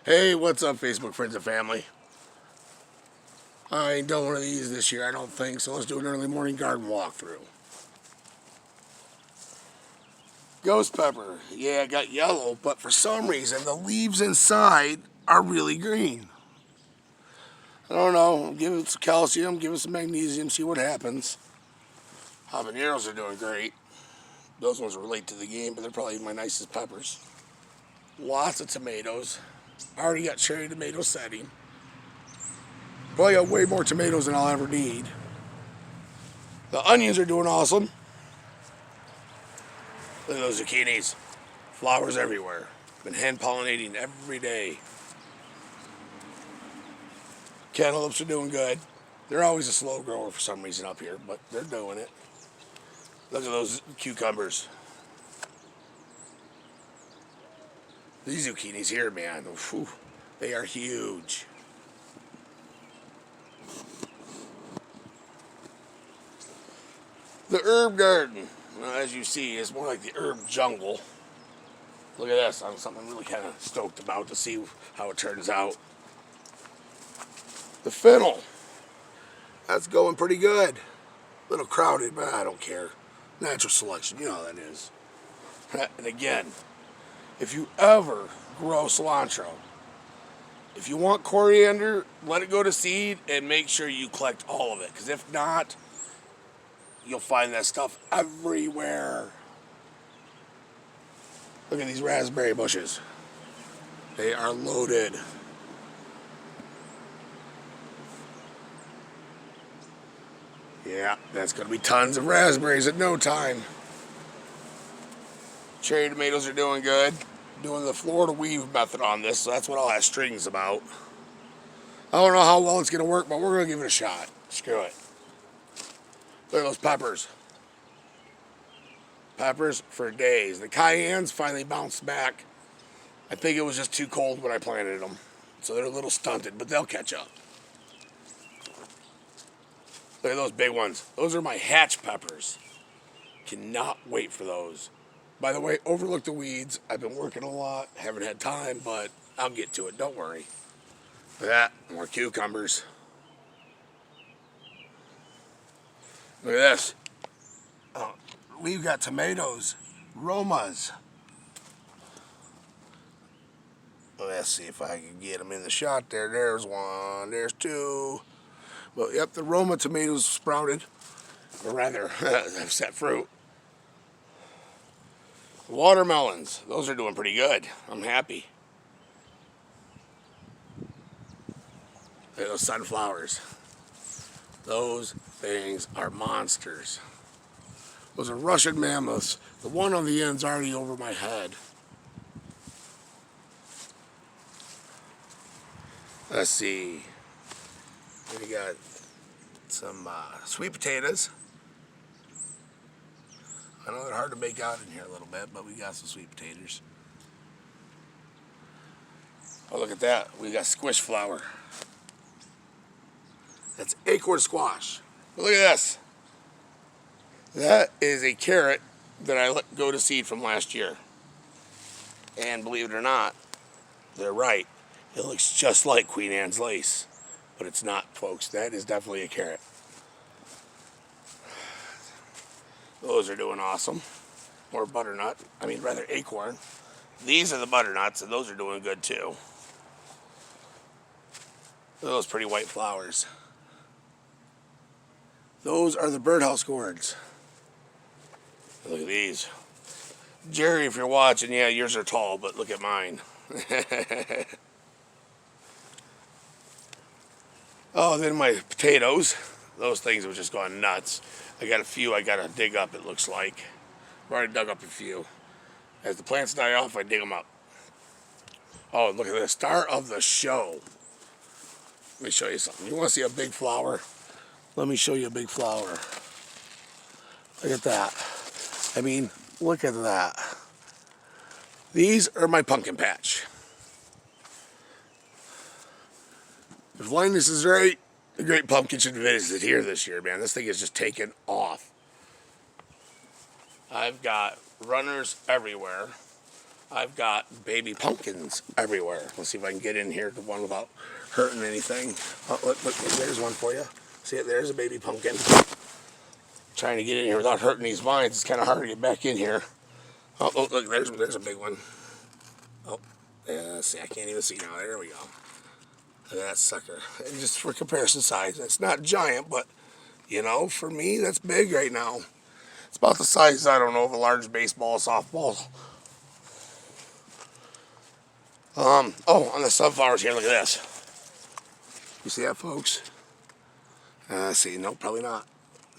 Hey, what's up, Facebook friends and family? I ain't done one of these this year, I don't think, so let's do an early morning garden walkthrough. Ghost pepper. Yeah, it got yellow, but for some reason the leaves inside are really green. I don't know. Give it some calcium, give it some magnesium, see what happens. Habaneros are doing great. Those ones relate to the game, but they're probably my nicest peppers. Lots of tomatoes. I already got cherry tomato setting. Probably got way more tomatoes than I'll ever need. The onions are doing awesome. Look at those zucchinis. Flowers everywhere. Been hand pollinating every day. Cantaloupes are doing good. They're always a slow grower for some reason up here, but they're doing it. Look at those cucumbers. These zucchinis here, man, whew, they are huge. The herb garden, well, as you see, is more like the herb jungle. Look at this. I'm something I'm really kind of stoked about to see how it turns out. The fennel, that's going pretty good. A little crowded, but I don't care. Natural selection, you know how that is. And again, if you ever grow cilantro, if you want coriander, let it go to seed and make sure you collect all of it. Because if not, you'll find that stuff everywhere. Look at these raspberry bushes. They are loaded. Yeah, that's going to be tons of raspberries in no time. Cherry tomatoes are doing good. Doing the Florida weave method on this, so that's what all that string's about. I don't know how well it's going to work, but we're going to give it a shot. Screw it. Look at those peppers. Peppers for days. The cayennes finally bounced back. I think it was just too cold when I planted them. So they're a little stunted, but they'll catch up. Look at those big ones. Those are my hatch peppers. Cannot wait for those. By the way, overlook the weeds. I've been working a lot. Haven't had time, but I'll get to it. Don't worry. Look at that. More cucumbers. Look at this. Oh, we've got tomatoes. Romas. Let's see if I can get them in the shot there. There's one. There's two. Well, yep, the Roma tomatoes sprouted. Or rather, have set fruit. Watermelons. Those are doing pretty good. I'm happy. Look at those sunflowers. Those things are monsters. Those are Russian mammoths. The one on the end's already over my head. Let's see. We got some sweet potatoes. I know they're hard to make out in here a little bit, but we got some sweet potatoes. Oh, look at that. We got squish flower. That's acorn squash. But look at this. That is a carrot that I let go to seed from last year. And believe it or not, they're right. It looks just like Queen Anne's lace. But it's not, folks. That is definitely a carrot. Those are doing awesome. Or butternut. I mean, rather acorn. These are the butternuts, and those are doing good too. Look at those pretty white flowers. Those are the birdhouse gourds. Look at these. Jerry, if you're watching, yeah, yours are tall, but look at mine. Oh, then my potatoes. Those things have just gone nuts. I got a few I got to dig up, it looks like. I've already dug up a few. As the plants die off, I dig them up. Oh, look at this. Star of the show. Let me show you something. You want to see a big flower? Let me show you a big flower. Look at that. I mean, look at that. These are my pumpkin patch. If Linus is right, the Great Pumpkin should visit here this year, man. This thing is just taken off. I've got runners everywhere. I've got baby pumpkins everywhere. Let's see if I can get in here to one without hurting anything. Oh, look, there's one for you. See it? There's a baby pumpkin. Trying to get in here without hurting these vines. It's kind of hard to get back in here. Oh, look, there's a big one. Oh, yeah, see, I can't even see now. There we go. Look at that sucker. And just for comparison size, it's not giant, but, you know, for me, that's big right now. It's about the size, I don't know, of a large baseball, softball. Oh, on the sunflowers here, look at this. You see that, folks? See, no, probably not.